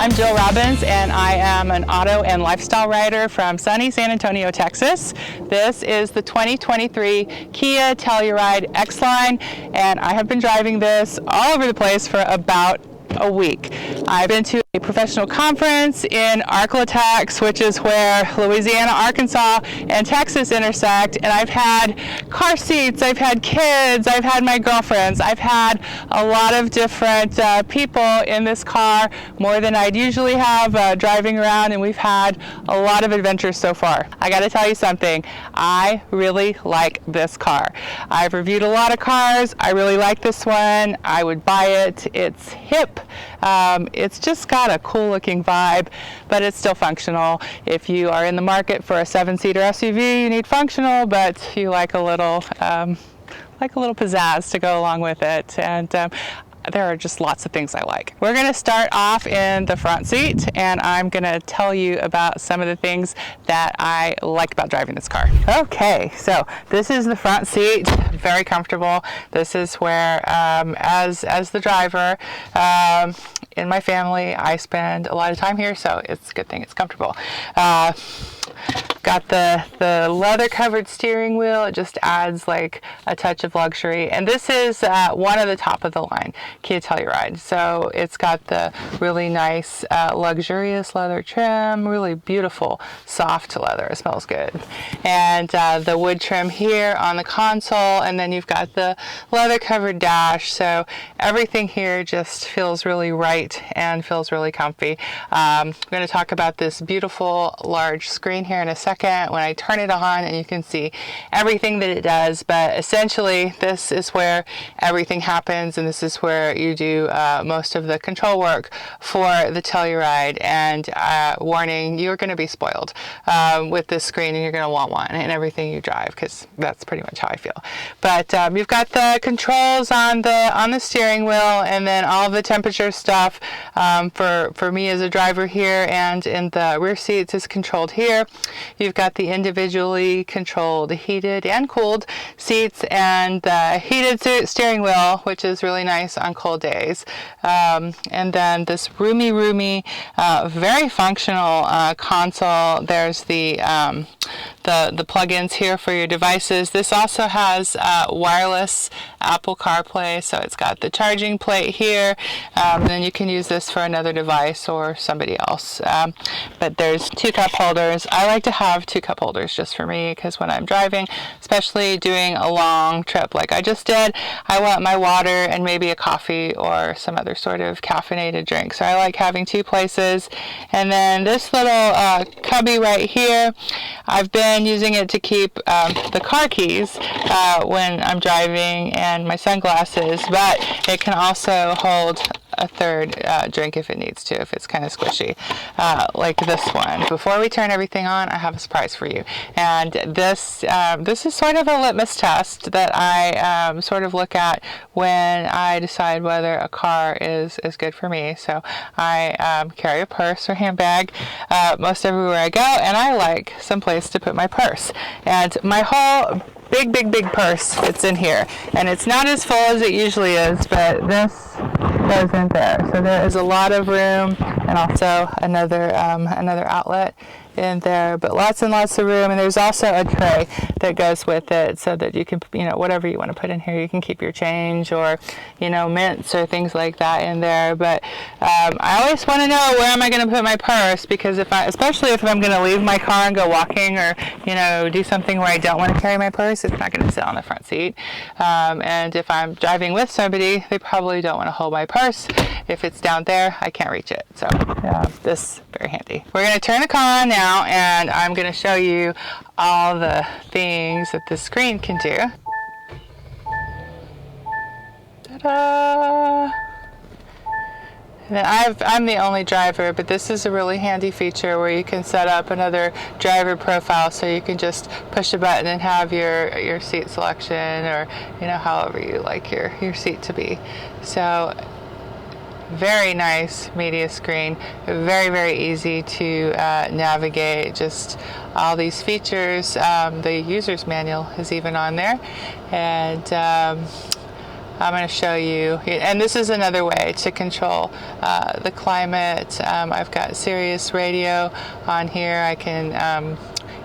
I'm Jill Robbins, and I am an auto and lifestyle writer from sunny San Antonio, Texas. This is the 2023 Kia Telluride X-Line, and I have been driving this all over the place for about a week. I've been to a professional conference in Arklatex, which is where Louisiana, Arkansas, and Texas intersect, and I've had car seats, I've had kids, I've had my girlfriends, I've had a lot of different people in this car, more than I'd usually have driving around, and we've had a lot of adventures so far. I gotta tell you something, I really like this car. I've reviewed a lot of cars, I really like this one, I would buy it. It's hip. It's just got a cool looking vibe, but it's still functional. If you are in the market for a 7-seater SUV, you need functional, but you like a little pizzazz to go along with it. And there are just lots of things I like. We're going to start off in the front seat, and I'm going to tell you about some of the things that I like about driving this car. Okay, so this is the front seat, very comfortable. This is where, as the driver in my family, I spend a lot of time here, so it's a good thing it's comfortable. Got the leather covered steering wheel. It just adds like a touch of luxury, and this is one of the top of the line Kia Telluride. So it's got the really nice luxurious leather trim, really beautiful soft leather. It smells good, and the wood trim here on the console, and then you've got the leather covered dash. So everything here just feels really right and feels really comfy. I'm going to talk about this beautiful large screen here in a second when I turn it on, and you can see everything that it does. But essentially this is where everything happens, and this is where you do most of the control work for the Telluride. And warning, you're going to be spoiled with this screen, and you're going to want one in everything you drive, because that's pretty much how I feel. But you've got the controls on the steering wheel, and then all the temperature stuff for me as a driver here, and in the rear seats is controlled here. You've got the individually controlled heated and cooled seats, and the heated steering wheel, which is really nice on cold days. And then this roomy, very functional console. There's the plugins here for your devices. This also has wireless Apple CarPlay, so it's got the charging plate here, and then you can use this for another device or somebody else. But there's 2 cup holders. I like to have 2 cup holders just for me, because when I'm driving, especially doing a long trip like I just did, I want my water and maybe a coffee or some other sort of caffeinated drink. So I like having 2 places. And then this little cubby right here, I've been using it to keep the car keys when I'm driving, and my sunglasses, but it can also hold a third drink if it needs to, if it's kind of squishy, like this one. Before we turn everything on, I have a surprise for you. And this is sort of a litmus test that I sort of look at when I decide whether a car is good for me. So I carry a purse or handbag most everywhere I go, and I like some place to put my purse. And my whole big purse fits in here, and it's not as full as it usually is, but this goes in there. So there is a lot of room, and also another outlet in there, but lots and lots of room. And there's also a tray that goes with it, so that you can, whatever you want to put in here, you can keep your change or, mints or things like that in there. But I always want to know, where am I going to put my purse? Because especially if I'm going to leave my car and go walking, or do something where I don't want to carry my purse, it's not going to sit on the front seat. And if I'm driving with somebody, they probably don't want to hold my purse. If it's down there, I can't reach it. So this is very handy. We're going to turn the car on now, and I'm going to show you all the things that this screen can do. Ta-da! I'm the only driver, but this is a really handy feature where you can set up another driver profile, so you can just push a button and have your seat selection, or however you like your seat to be. So very nice media screen, very easy to navigate, just all these features. The user's manual is even on there, and I'm going to show you, and this is another way to control the climate. I've got Sirius radio on here. I can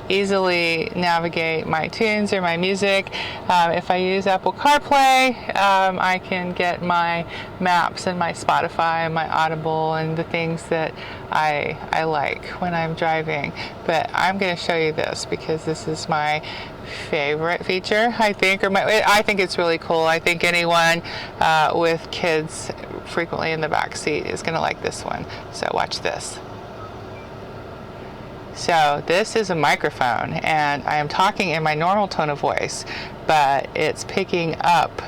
easily navigate my tunes or my music. If I use Apple CarPlay, I can get my maps and my Spotify and my Audible and the things that I like when I'm driving. But I'm going to show you this because this is my favorite feature, I think, I think it's really cool. I think anyone with kids frequently in the back seat is going to like this one. So watch this. So this is a microphone, and I am talking in my normal tone of voice, but it's picking up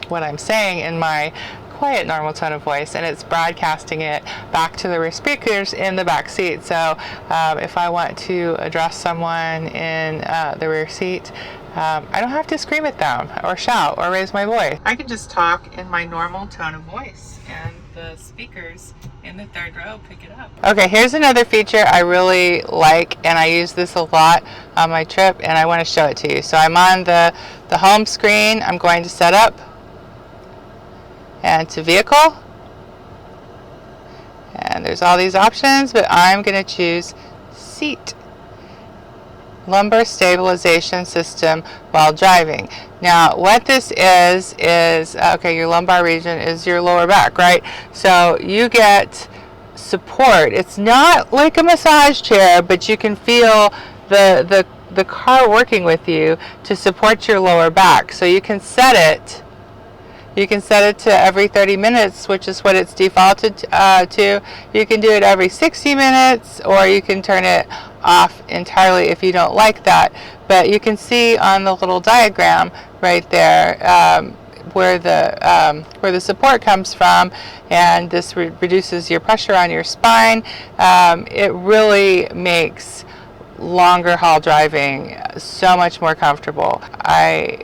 what I'm saying in my quiet normal tone of voice, and it's broadcasting it back to the rear speakers in the back seat. So if I want to address someone in the rear seat, I don't have to scream at them or shout or raise my voice. I can just talk in my normal tone of voice, and the speakers in the third row pick it up. Okay, here's another feature I really like, and I use this a lot on my trip, and I want to show it to you. So I'm on the home screen. I'm going to set up and to vehicle, and there's all these options, but I'm going to choose seat. Lumbar stabilization system while driving. Now what this is okay, your lumbar region is your lower back, right? So you get support. It's not like a massage chair, but you can feel the car working with you to support your lower back. So you can set it to every 30 minutes, which is what it's defaulted to. You can do it every 60 minutes, or you can turn it off entirely if you don't like that. But you can see on the little diagram right there where the support comes from, and this reduces your pressure on your spine. It really makes longer haul driving so much more comfortable. I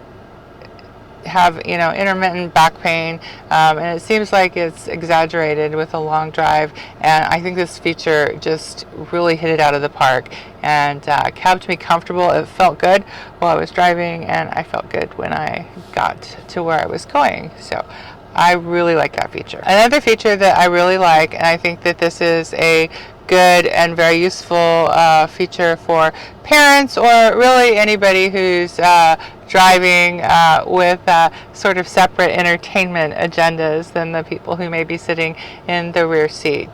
have intermittent back pain, and it seems like it's exaggerated with a long drive, and I think this feature just really hit it out of the park and kept me comfortable. It felt good while I was driving, and I felt good when I got to where I was going. So I really like that feature. Another feature that I really like, and I think that this is a good and very useful feature for parents, or really anybody who's driving with sort of separate entertainment agendas than the people who may be sitting in the rear seat.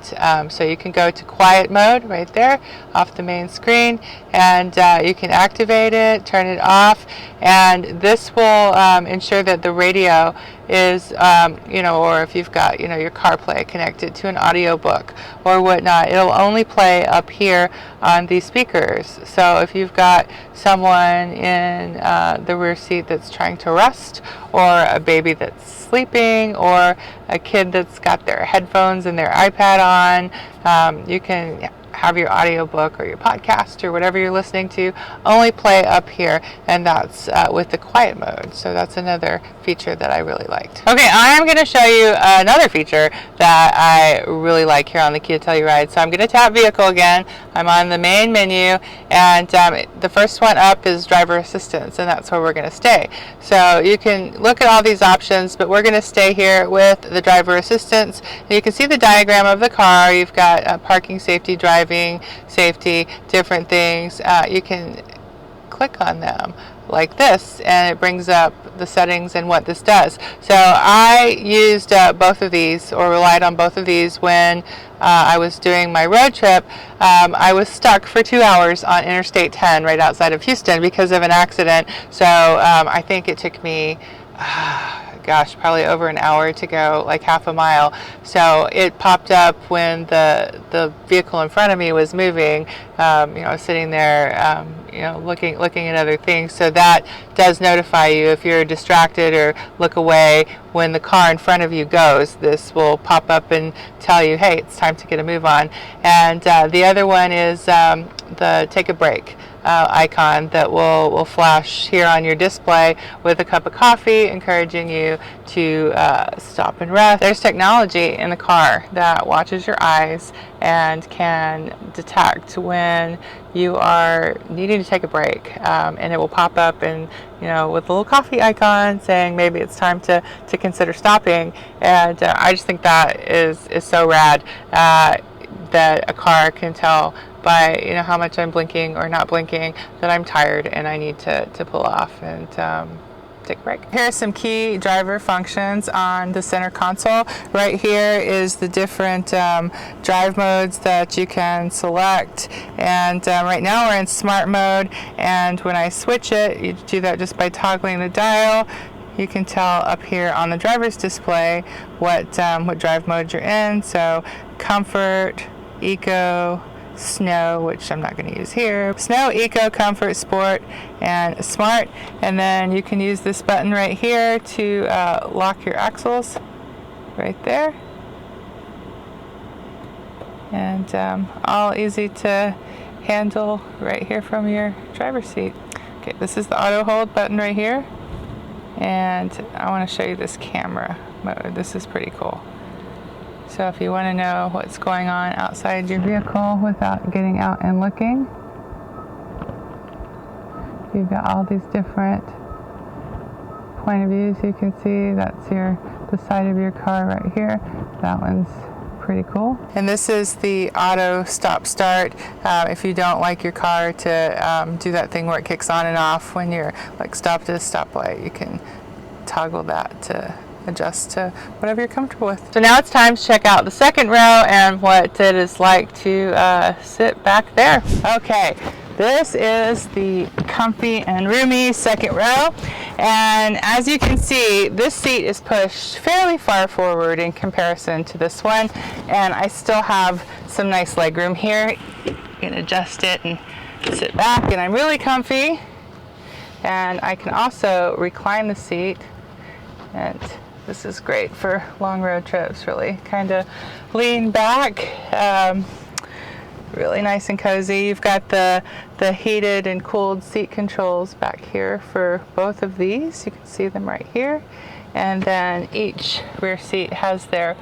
So you can go to quiet mode right there off the main screen, and you can activate it, turn it off, and this will ensure that the radio is, or if you've got, your CarPlay connected to an audiobook or whatnot, it'll only play up here on these speakers. So if you've got someone in the rear seat that's trying to rest, or a baby that's sleeping, or a kid that's got their headphones and their iPad on, you can have your audiobook or your podcast or whatever you're listening to only play up here, and that's with the quiet mode. So that's another feature that I really liked. Okay, I'm going to show you another feature that I really like here on the Kia Telluride. So I'm going to tap vehicle again. I'm on the main menu, and the first one up is driver assistance, and that's where we're going to stay. So you can look at all these options, but we're going to stay here with the driver assistance. And you can see the diagram of the car. You've got parking, safety, driving, safety, different things. You can click on them like this, and it brings up the settings and what this does. So I used both of these, or relied on both of these, when I was doing my road trip. I was stuck for 2 hours on Interstate 10 right outside of Houston because of an accident. So I think it took me probably over an hour to go like half a mile. So it popped up when the vehicle in front of me was moving. I was sitting there, looking at other things. So that does notify you if you're distracted or look away when the car in front of you goes. This will pop up and tell you, hey, it's time to get a move on. And the other one is the take a break. icon that will flash here on your display with a cup of coffee, encouraging you to stop and rest. There's technology in the car that watches your eyes and can detect when you are needing to take a break, and it will pop up and with a little coffee icon saying maybe it's time to consider stopping. And I just think that is so rad, that a car can tell by how much I'm blinking or not blinking that I'm tired and I need to pull off and take a break. Here are some key driver functions on the center console. Right here is the different drive modes that you can select, and right now we're in smart mode, and when I switch it, you do that just by toggling the dial. You can tell up here on the driver's display what drive mode you're in. So comfort, eco, snow, which I'm not going to use here. Snow, eco, comfort, sport, and smart. And then you can use this button right here to lock your axles right there. And all easy to handle right here from your driver's seat. Okay, this is the auto hold button right here. And I want to show you this camera mode. This is pretty cool. So if you want to know what's going on outside your vehicle without getting out and looking, you've got all these different point of views you can see. That's the side of your car right here. That one's pretty cool. And this is the auto stop start. If you don't like your car to do that thing where it kicks on and off when you're like stopped at a stoplight, you can toggle that to adjust to whatever you're comfortable with. So now it's time to check out the second row and what it is like to sit back there. Okay, this is the comfy and roomy second row, and as you can see, this seat is pushed fairly far forward in comparison to this one, and I still have some nice leg room here. You can adjust it and sit back, and I'm really comfy, and I can also recline the seat, and this is great for long road trips. Really kind of lean back, really nice and cozy. You've got the heated and cooled seat controls back here for both of these. You can see them right here. And then each rear seat has their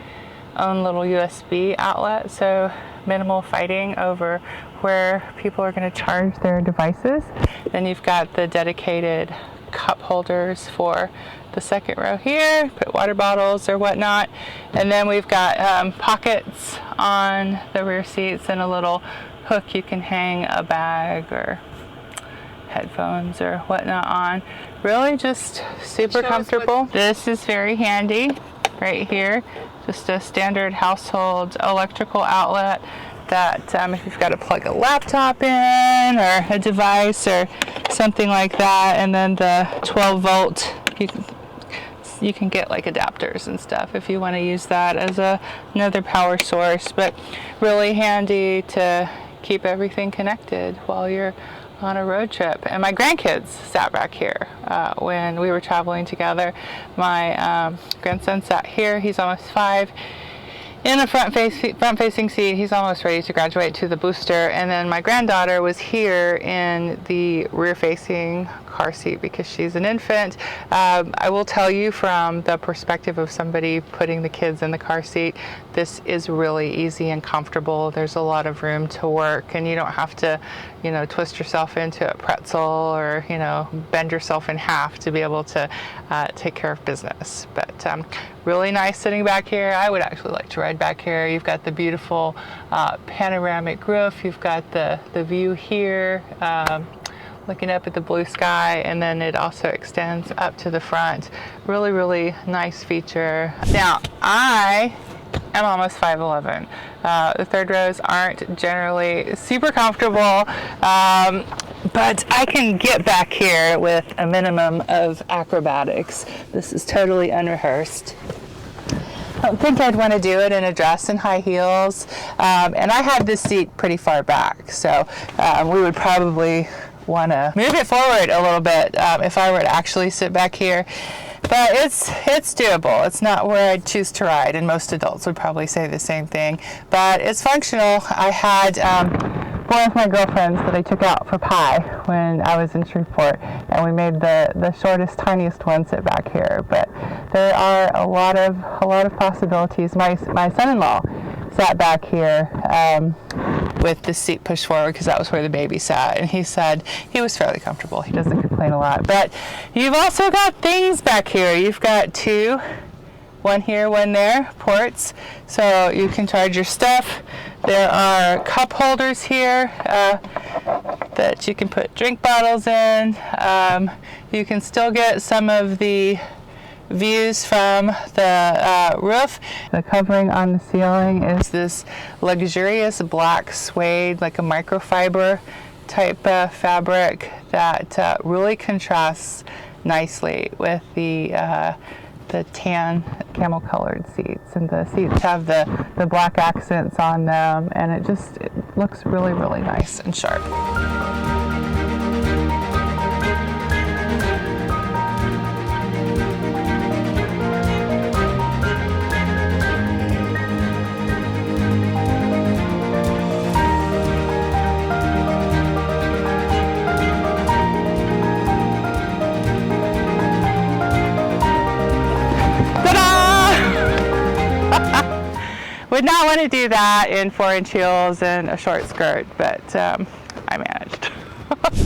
own little USB outlet, so minimal fighting over where people are going to charge their devices. Then you've got the dedicated cup holders for the second row here, put water bottles or whatnot. And then we've got pockets on the rear seats and a little hook you can hang a bag or headphones or whatnot on. Really just super comfortable. This is very handy right here. Just a standard household electrical outlet that if you've got to plug a laptop in or a device or something like that, and then the 12 volt, you can get like adapters and stuff if you want to use that as another power source, but really handy to keep everything connected while you're on a road trip. And my grandkids sat back here when we were traveling together. My grandson sat here. He's almost 5. In a front-facing seat. He's almost ready to graduate to the booster. And then my granddaughter was here in the rear-facing car seat because she's an infant. I will tell you, from the perspective of somebody putting the kids in the car seat, this is really easy and comfortable. There's a lot of room to work, and you don't have to, twist yourself into a pretzel or, bend yourself in half to be able to take care of business. But really nice sitting back here. I would actually like to ride back here. You've got the beautiful panoramic roof. You've got the view here, looking up at the blue sky, and then it also extends up to the front. Really, really nice feature. Now, I am almost 5'11". The third rows aren't generally super comfortable, but I can get back here with a minimum of acrobatics. This is totally unrehearsed. I don't think I'd want to do it in a dress and high heels, and I had this seat pretty far back, so we would probably want to move it forward a little bit if I were to actually sit back here. But it's doable. It's not where I'd choose to ride, and most adults would probably say the same thing. But it's functional. I had one of my girlfriends that I took out for pie when I was in Shreveport, and we made the shortest, tiniest one sit back here. But there are a lot of possibilities. My son-in-law sat back here with the seat pushed forward because that was where the baby sat, and he said he was fairly comfortable. He doesn't complain a lot. But you've also got things back here. You've got two, one here, one there, ports, so you can charge your stuff. There are cup holders here that you can put drink bottles in. You can still get some of the views from the roof. The covering on the ceiling is this luxurious black suede, like a microfiber type fabric that really contrasts nicely with the tan camel colored seats, and the seats have the black accents on them, and it looks really, really nice and sharp. Would not want to do that in 4-inch heels and a short skirt, but I managed.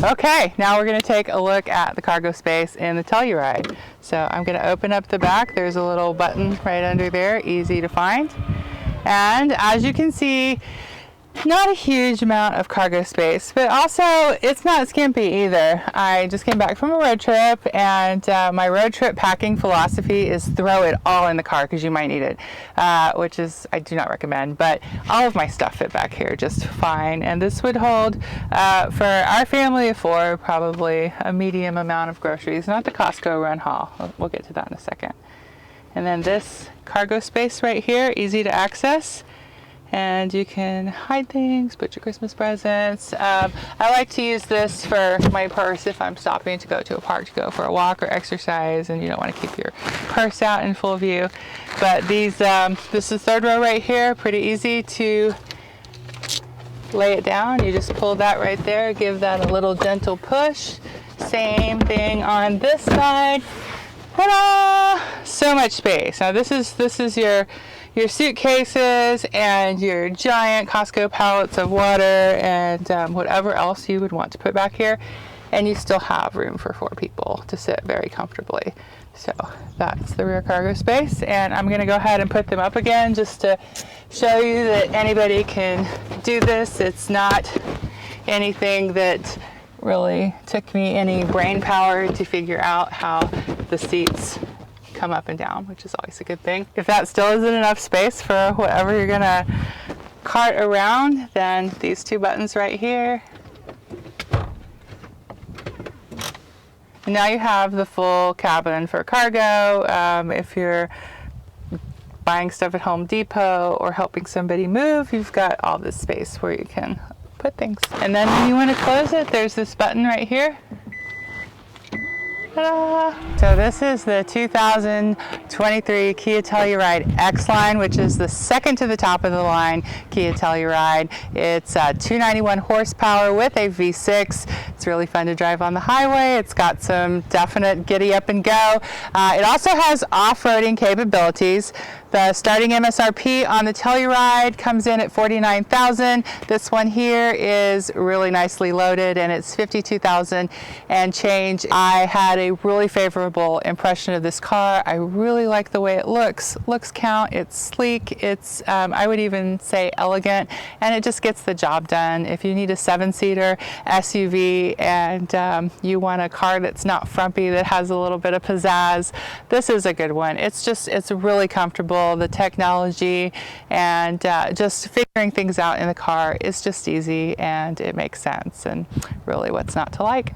Okay, now we're going to take a look at the cargo space in the Telluride. So I'm going to open up the back. There's a little button right under there, easy to find. And as you can see, not a huge amount of cargo space, but also it's not skimpy either. I just came back from a road trip, and my road trip packing philosophy is throw it all in the car because you might need it, which is I do not recommend, but all of my stuff fit back here just fine. And this would hold for our family of 4 probably a medium amount of groceries, not the Costco run haul. We'll get to that in a second. And then this cargo space right here, easy to access. And you can hide things, put your Christmas presents. I like to use this for my purse if I'm stopping to go to a park to go for a walk or exercise, and you don't want to keep your purse out in full view. But these, this is 3rd row right here, pretty easy to lay it down. You just pull that right there, give that a little gentle push. Same thing on this side. Ta-da! So much space. Now this is your suitcases and your giant Costco pallets of water and whatever else you would want to put back here, and you still have room for 4 people to sit very comfortably. So that's the rear cargo space, and I'm going to go ahead and put them up again just to show you that anybody can do this. It's not anything that really took me any brain power to figure out how the seats come up and down, which is always a good thing. If that still isn't enough space for whatever you're gonna cart around, then these 2 buttons right here. And now you have the full cabin for cargo. If you're buying stuff at Home Depot or helping somebody move, you've got all this space where you can put things. And then when you want to close it, there's this button right here. Ta-da! So this is the 2023 Kia Telluride X-Line, which is the second to the top of the line Kia Telluride. It's 291 horsepower with a V6. It's really fun to drive on the highway. It's got some definite giddy up and go. It also has off-roading capabilities. The starting MSRP on the Telluride comes in at $49,000. This one here is really nicely loaded, and it's $52,000 and change. I had a really favorable impression of this car. I really like the way it looks. Looks count. It's sleek. It's I would even say elegant, and it just gets the job done. If you need a 7-seater SUV and you want a car that's not frumpy, that has a little bit of pizzazz, this is a good one. It's really comfortable. The technology and just figuring things out in the car is just easy, and it makes sense, and really what's not to like.